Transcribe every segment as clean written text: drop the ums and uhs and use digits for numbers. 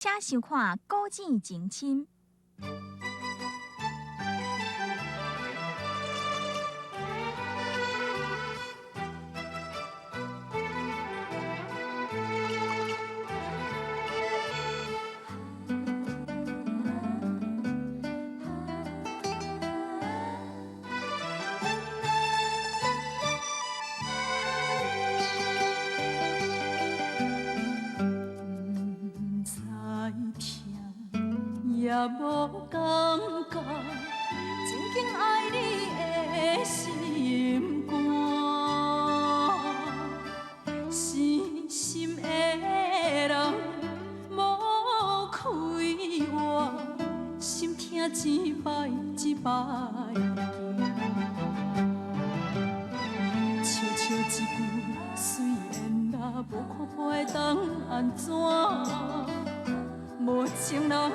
请收看《古井情深》。也无感觉，真紧爱你的心肝，深深的人无开我，心痛一摆一摆惊，笑笑一句随缘啦，无看破会当安怎？无情人。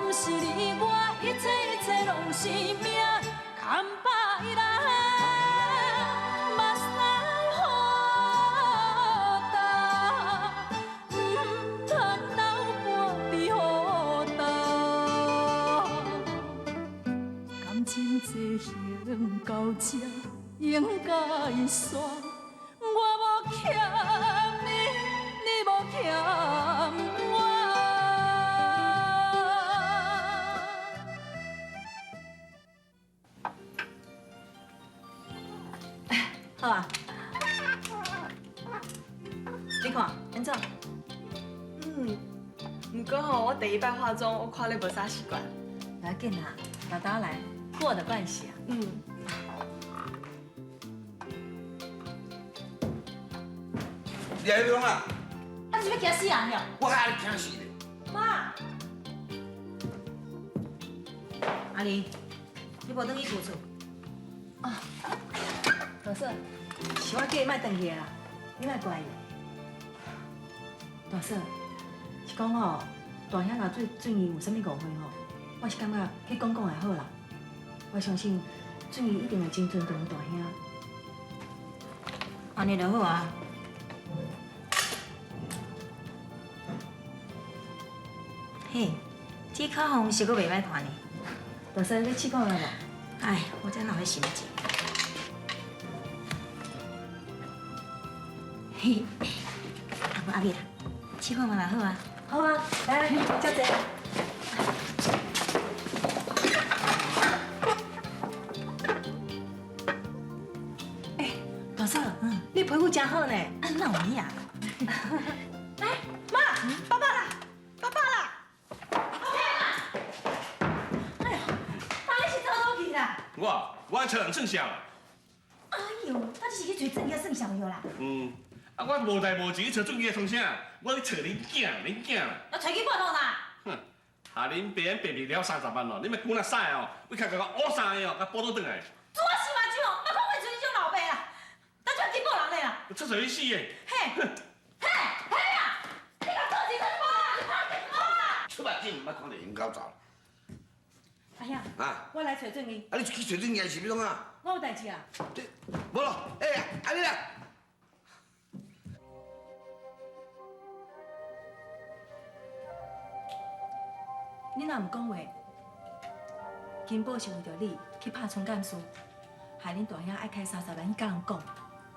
不是你我，一切一切拢是命，牵把伊来，目屎好干，唔通留半边予干。感情这行到这，应该煞，我无欠你，你无欠我。 好啊，你看，安怎？不过吼，我第一摆化妆，我看你无啥习惯。不要紧啦，慢慢来，过的惯习啊。你来弄啊！啊，你是要惊死人了？我害你惊死你！妈，阿玲，你无等去厝厝？啊，老师，是我叫伊莫回去啦，你莫怪伊。大嫂，是讲吼，大兄若对俊怡有啥物误会吼，我是感觉去讲讲就好啦。我相信俊怡一定会真尊重大兄。安尼就好啊。嘿，这烤红是阁袂歹看呢。大嫂，你试看下无？哎，我真哪会心急。嘿，阿妹啦，试看嘛好啊。好啊，来，小姐。哎，大嫂，你皮肤真好呢。啊，哪有你啊？来，妈，爸爸啦，爸爸啦。 我找人算啥？哎呦，我就是去找正业算上药啦。我无代无志去找准义创啥？我去找恁囝啦。要找去半路啦。哼，下恁爸白日了30万咯，你咪管那屎哦，你看甲我乌衫的哦，甲补倒转来。做我是嘛就，别讲为做这种老爸啦，咱全去报人嘞啦。出手去死的！嘿啊！你甲做钱做无啊？你拍电话啦！出目镜唔捌看到因狗走。 阿兄，啊，我来找正义。啊，你去找准义是要创啊？我有代志啊。无咯，安尼啦。你若唔讲话，金宝是为着你去拍春干书，害恁大兄爱开30万去甲人讲，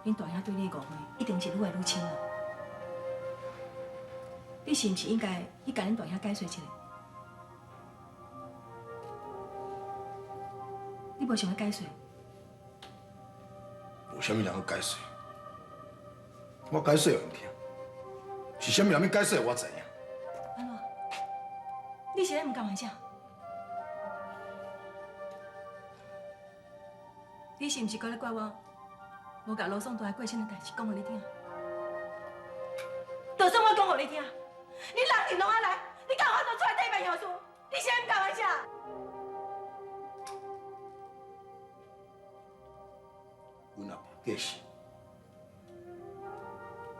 恁大兄对你的误会一定是愈来愈深啦。你是毋是应该去甲恁大兄解释一下？你无想要解释？无啥物人要解释，我解释有听，是啥物人要解释我知影。安怎？你是咧唔甘玩啥？你是毋是搁咧怪我？无甲罗宋大过身的代志讲互你听？就算我讲互你听，你人人拢爱来，你敢有法度出来对面样事？你是咧唔甘玩啥？ 阮阿爸过世，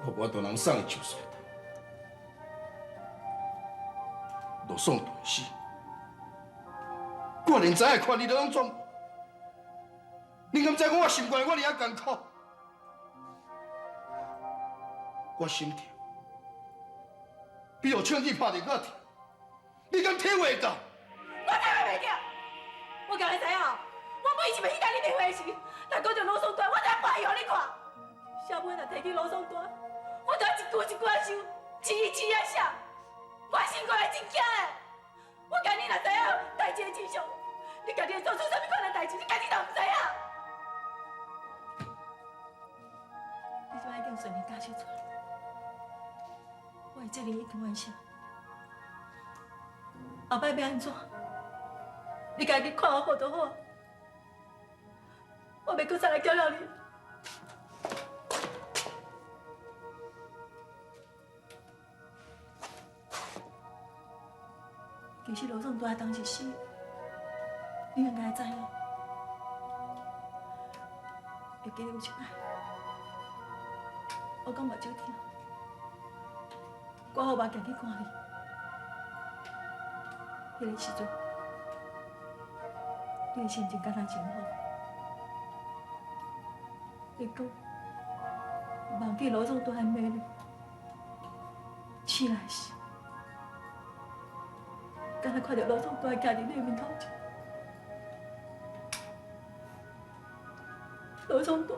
我无大人送伊上山头，罗宋大死，我连知影看你都拢全无。你敢知讲我心肝我哩遐艰苦？我心痛，比互枪支拍着我痛。你敢体会到？我体会袂到。我今日知影，我每一次要去甲你电话时，若讲着罗宋端，我就要摆互你看。小妹若提起罗宋端，我就要一句一句仔想，字字仔写。我心肝来真惊的。我今日若知影代志的真相，你家己会做出啥物款的代志，你家己都唔知影。你就已经顺利解释出来，我会责任一定完成。后摆要安怎？你家己看好就好，我袂搁再来搅扰你。其实罗总在当时死，你应该知影。会记得有一摆，我讲目睭疼，我好目镜去看你。迄个时阵，你的心情敢若真好。你讲忘记罗总在的美丽，起来时。敢若看到罗总在家己的面头前，罗总在，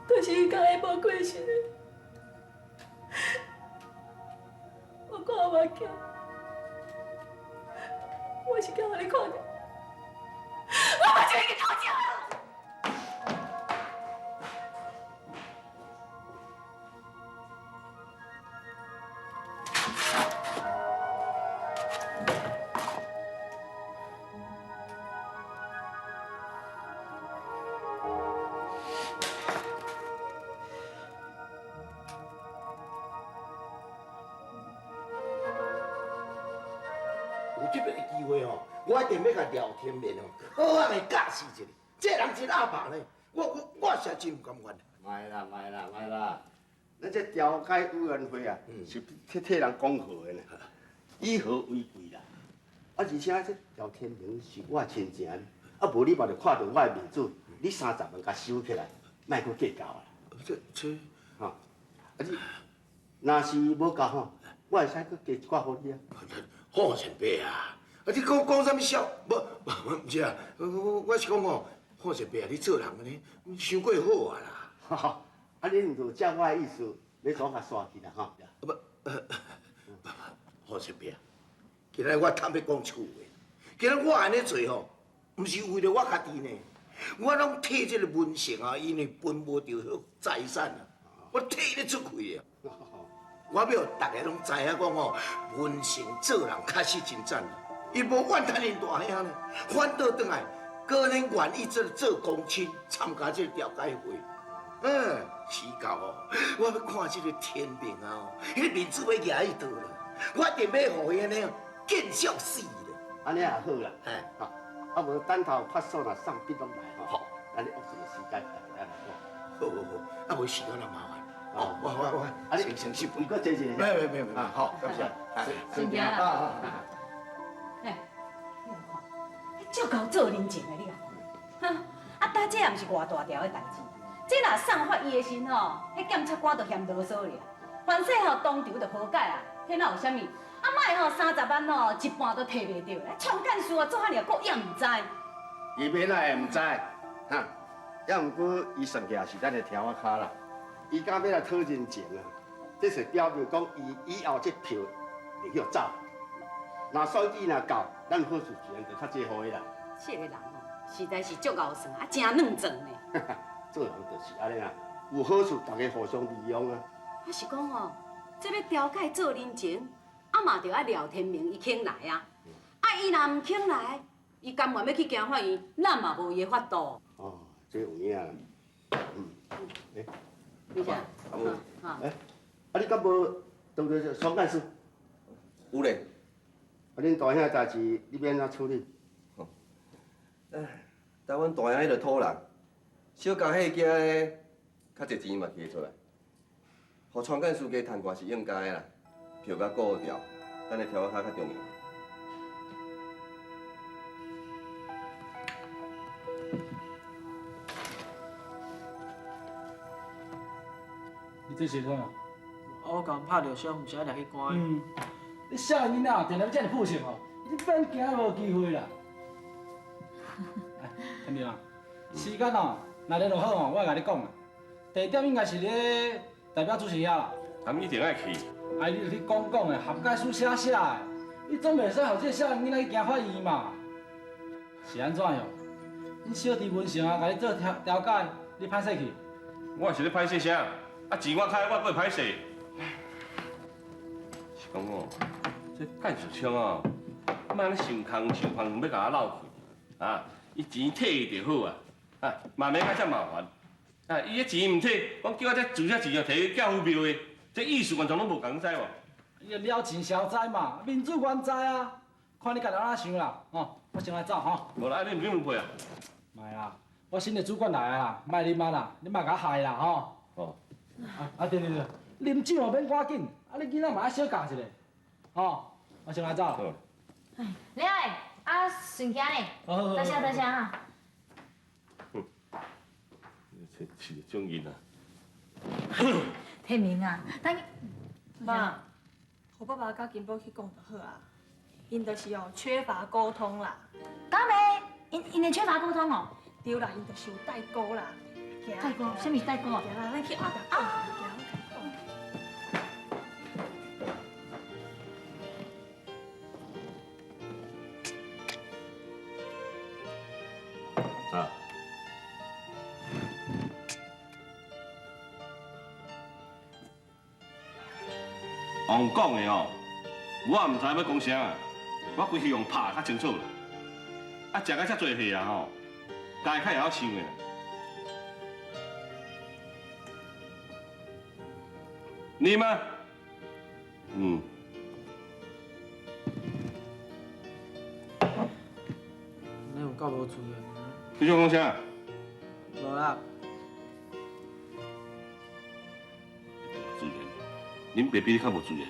就是伊甲下晡过身的。我看目镜，我是叫互你看到，我目睭已经透镜了。有这个机会哦，我一定要甲廖天明哦，好好的教示一下。这人真阿爸呢，我实真唔甘愿。卖啦！咱这调解委员会啊，是替人讲好的呢，以和为贵啦。啊，而且这廖天明是我亲情呢，啊，无你嘛就看到我的面子，你30万甲收起来，莫搁计较啊。这，吼，啊你若是无够吼，我会使搁加一寡互你啊。好前辈啊！啊，你讲啥物笑？唔是啊，我是讲哦，好前辈啊，你做人安尼伤过好啊啦。哈哈，啊你毋就照我的意思，要怎甲刷去啦吼？好前辈啊，今日我坦要讲句话，今日我安尼做吼，毋是为了我家己呢，我拢替这个文成啊，因为分无着迄财产啊，我替咧出气啊。我要大家拢知影讲哦，文成做人确实真赞啊！伊无怨叹因大兄呢，反倒转来，个人愿意做公亲，参加这个调解会。时到哦，我要看这个天命啊哦，迄个面子要举伊倒了，我一定要互伊安尼见笑死了。安尼也好啦，哎，吼，啊无等头拍手若送笔落来吼，咱约一个时间大家来讲。好，啊无时间就麻烦。哦，我，先去你搁坐一下。没有，好，感谢。真惊啦！哎，你来看，足够做人情的你啊！哈，啊，但这也毋是偌大条的代志，这若送发伊的身吼，迄检察官就嫌啰嗦了。凡说吼当场就好解啊，迄哪有啥物？啊，莫吼30万吼一半都摕袂到，创干事啊做遐尔个也毋知。伊免来会毋知，哈，也毋过伊算起来是咱的条仔骹啦。伊敢要来讨人情啊！这是表明讲伊以后这票会去走。若选举若到，咱好事自然就较济好个啦。这个人吼，实在是足敖算，啊，真软撞呢。做人就是安尼啊，有好处大家互相利用啊。我是讲吼，这要调解做人情，啊嘛着爱廖天明伊肯来啊。啊，伊若毋肯来，伊甘愿要去行法院，咱嘛无伊的法度。哦，这有影啦。你啥？啊你敢无当着双干事？有咧。啊，恁大兄代志你要安怎处理？台阮大兄迄个土人，小工迄件的，较侪钱嘛摕出来，互创干事加趁款是应该的啦。票甲顾掉，咱的条仔较重要。你这是啥？我刚拍着伤，毋是爱掠去关的。你少年囡仔定定遮尔负性哦，你免惊无机会啦。天明啊，时间哦，若咧就好哦，我会甲你讲啦。地点应该是咧代表主席遐啦。咱一定爱去。哎，你就去讲的，合格书写写的，你总袂使互这少年囡仔去惊法院嘛？是安怎样？你小弟文成啊，甲你做调解，你歹势去？我是咧歹势啥？啊钱我开，我搁会歹势。是讲哦，这干事长哦，莫咧想空想空要甲我闹去啊！伊钱摕就好啊，啊，嘛免甲遮麻烦。啊，伊迄钱唔摕，我叫我这自写钱哦，摕去缴府庙的，这意思完全拢无共，知无？伊个了钱消灾嘛，民主原知啊。看你家己安怎想啦，哦，我先来走吼。无啦，你唔用陪啊？卖啦，我新的主管来啊啦，卖啉啊啦，你莫甲我害啦吼。哦。对，啉酒哦免赶紧，啊你囡仔嘛爱小教一下，吼，我先来走啦。你好，啊顺行呢？多谢哈。是种人啊。天明啊，妈，和爸爸甲金宝去讲就好啊。因就是哦缺乏沟通啦。敢袂？因会缺乏沟通哦。对啦，因就是有代沟啦。代沟？什么代沟啊？行啦，咱去后壁讲。啊。王讲的哦，我也唔知要讲啥，我规希望拍较清楚啦。啊，食到遮济岁啊吼，家较会晓想的。你吗？嗯。你有够无注意？你想讲啥？无啦。自然，恁爸比你较无自然。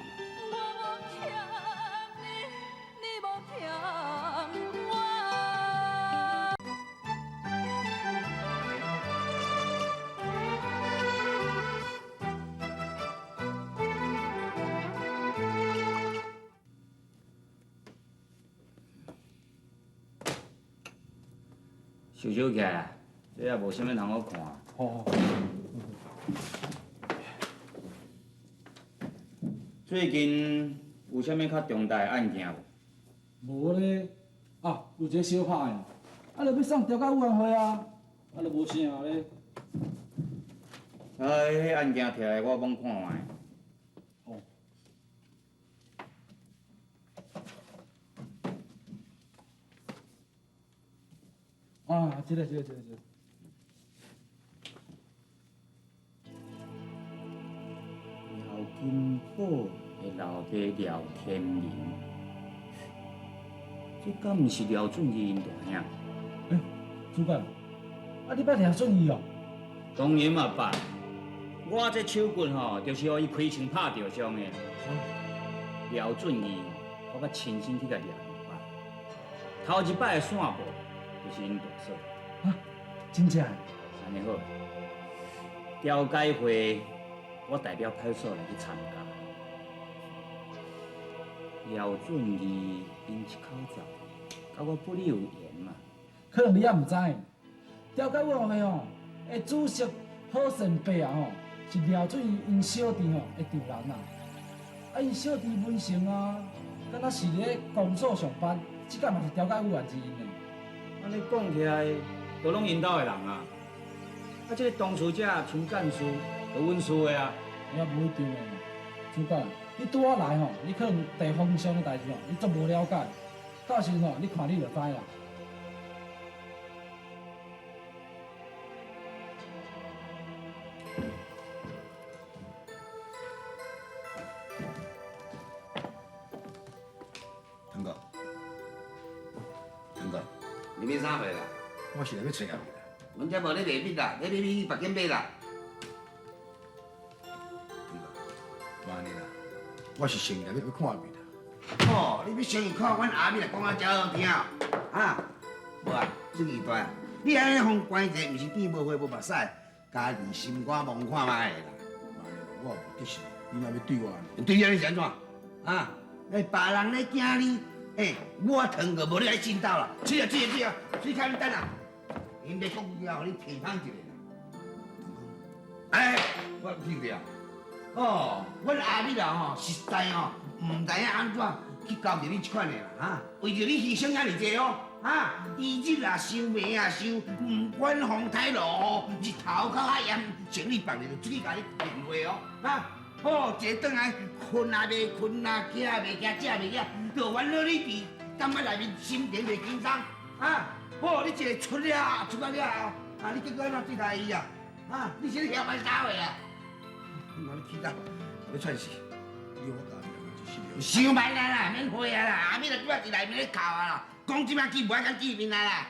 收收起来啦，这也无啥物通好看。哦。最近有啥物较重大的案件无？无咧，啊，有一个小拍案，啊，就要送调解委员会啊，啊，就无啥咧。迄案件摕来我帮看卖。哦。啊，这个。廖金宝的老爸廖天明，这敢毋是廖俊义因大兄？主管，啊，你捌廖俊义哦？当然嘛捌，我这手棍吼，就是互伊开枪拍着伤的。廖俊义，我捌亲身去甲掠过。头一摆的线报就是因大嫂。啊，真正？安尼好，调解会。我代表派出所来去参加。廖俊义因一口罩，甲我不离有言嘛。可能你也毋知，调解委员会吼，的主席郝胜伯啊吼，是廖俊义因小弟吼的丈人啊。啊，因小弟文成啊，敢若是咧公所上班，即届嘛是调解委员之一呢。安尼讲起来，都拢因兜的人啊。啊，这个当事者陈干事。就阮厝的啊，也无一定的。主管，你拄仔来吼，你可能地方上的代志吼，你足无了解。到时吼，你看你就知啦。腾哥，你买啥货啦？我是来要找阿妹啦。阮遮无咧卖米啦，要买米去别间买啦。妈呢啦，我是生来要看阿妹啦。哦，你要先看阮阿妹来讲啊，真好听啊！无啊，最奇怪，你安尼互关者，毋是变无花无目屎，家己心肝忙看卖啦。妈呢啦，我也无得势，你若要对我呢？对啊，你是安怎？别人咧惊你，我疼个无你来心斗啦。去啊，去开门等啊！因要讲要互你批判一下啦。我听着啊。哦，阮阿美啦吼，实在吼，唔知影安怎去交着你这款的啦，哈！为着你牺牲遐尼济哦，哈！伊日啊想，暝啊想，唔管风台落雨，日头较海炎，请你放入就出去甲你电话哦，哈！哦，坐转来困也袂困啊，行也袂行，食也袂食，就烦恼你伫感觉内面心情袂轻松，哈！哦，你一个出了后，你结果安怎对待伊啊？啊，你是咧晓蛮啥话啊？那你去到，要串死，你我教你，想歹啦，免回啊啦，阿美就拄仔伫内面咧哭啊啦，讲即摆见不爱讲见面啊啦。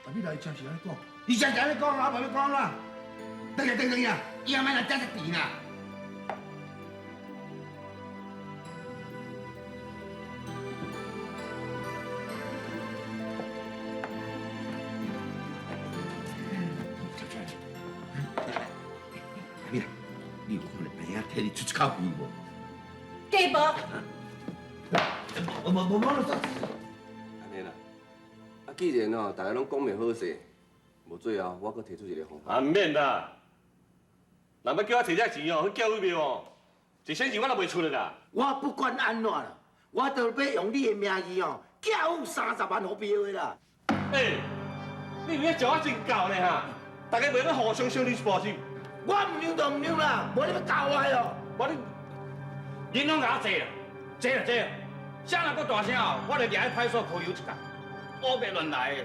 阿美来真是安尼讲，伊真是安尼讲啦，无要讲啦。等下，伊阿妈来真是甜啦。你有看到病啊？替你出一口气无？假无。无安尼啦，既然大家拢讲明好势，无最后我阁提出一个方法。唔免啦，若要叫我摕这钱去教育庙一仙钱我都袂出的啦。我不管安怎啦，我都要用你的名义缴30万给庙的啦。你有影招我真够呢哈！大家袂当互相伤你一步手。我唔让就唔让啦，无你要教我哦。恁拢甲我坐啦，坐！啥若搁大声哦，我就掠去派出所拘留一下，乌白乱来的。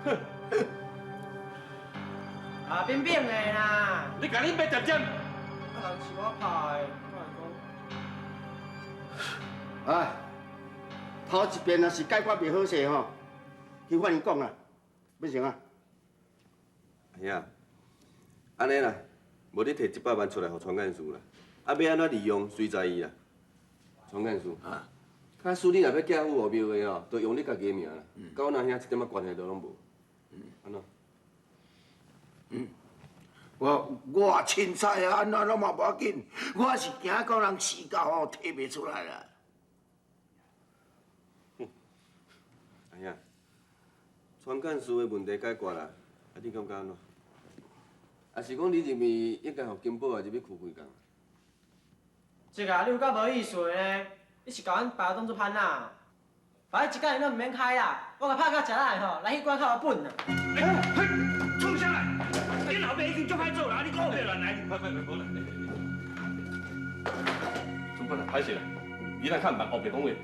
哼！冰冰的啦。你甲恁别接针。人是我拍的，哎，头一遍若是解决袂好势吼，去法院讲啦，要成啊？兄啊，安尼啦，无你摕100万出来给传干事啦，啊要安怎利用随在伊啦。传干事啊，假使你若要嫁富庙的哦，就用你家己的名啦，甲我那兄一点仔关系都拢无。安怎？我凊彩啊，安怎拢嘛无要紧，我是惊讲人死到摕袂出来啦。兄啊，传干事的问题解决啦，啊你感觉安怎？啊是讲你认为应该互金宝啊入去开几工？这个你有够无意思的呢？你是甲阮爸当作潘啦？反正一工都唔免开啦，我甲拍到食来吼，来去关较有本啦。冲下来！你老爸已经足歹做啦，你讲别乱来。快，无啦！主管啊，歹势啦，你咱看办，后别讲话。你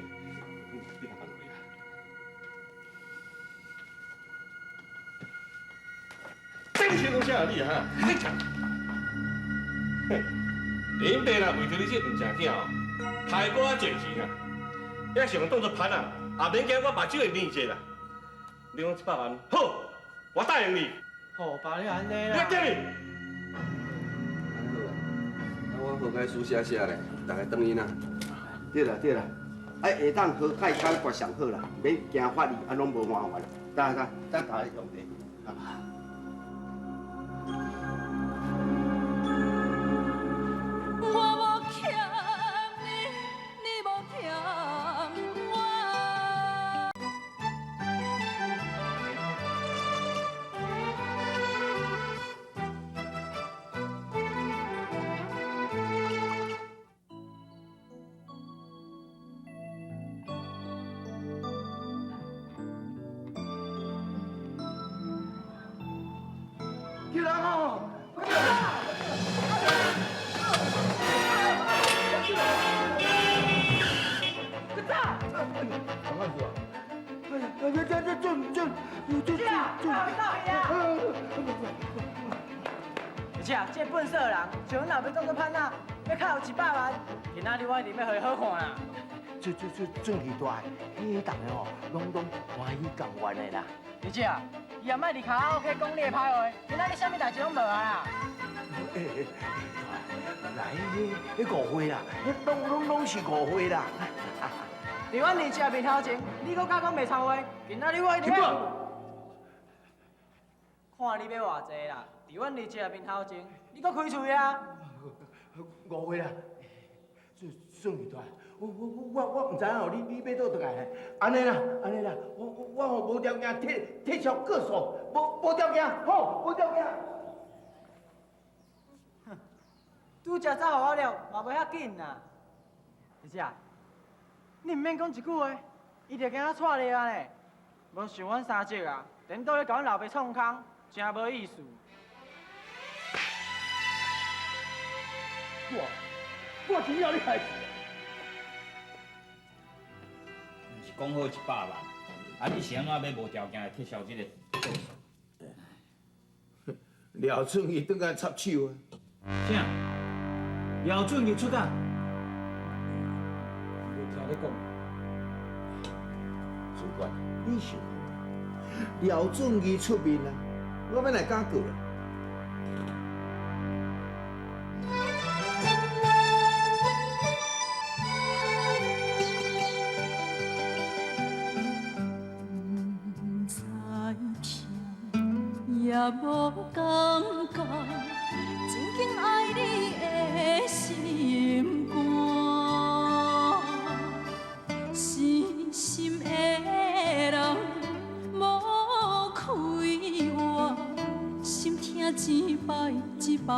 看办落去啊。真是讲啥你啊？恁爸啦，为着你这两只囝哦，害我啊赚钱啊！要想当作潘啊，也免惊我目睭会变者啦。你讲100万，好，我答应你。好吧，你安尼你啦。叫你。安好啊，啊我好该书写咧，大家等伊呐。对啦，会当好解解决上好啦，免惊法律啊拢无麻烦。咱大家用的。我无欠你，你无欠我。起来哦！而且这本色的人，像阮老爸当作潘啊，要靠有100万，今仔日我一定要互伊好看啦。做二大，迄大个拢欢喜共阮的啦。而且伊也莫伫卡拉 OK 讲你的歹话，今仔日啥物代志拢无啊啦。来，迄误会啦，拢是误会啦。伫阮二姐面头前，你搁敢讲袂操话，今仔日我一定要。看你要偌济啦！伫阮二姐面头前，你搁开喙啊？误会啦，孙二大，我我唔知哦，你要倒转来？安尼啦，我吼无条件退偿个数，无条件，好，无条件。拄则走互我了，嘛袂遐紧啦。而且，你唔免讲一句话，伊就惊我错你啊呢。无想阮三叔啊，颠倒咧甲阮老爸创空，真无意思。我真要你害死！毋是讲好100万，啊你是安怎要无条件来撤销这个过数？廖俊义转来插手啊！啥？廖俊义出甲？无听你讲。主管，你想看？廖俊义出面啊，我要来敢过啦。也无感觉，真紧爱你的心肝，死心的人无开我，心痛一摆一摆，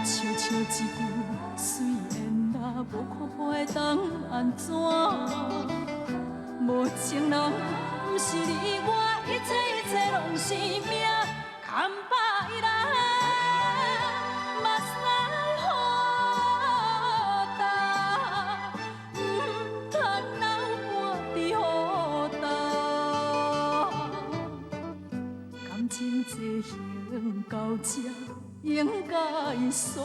悄悄一句，虽然若无看破会当安怎，无情人。不是你我，一切拢是命，牵把伊来，目屎好干，唔通留半伫雨干。感情这行到这，应该煞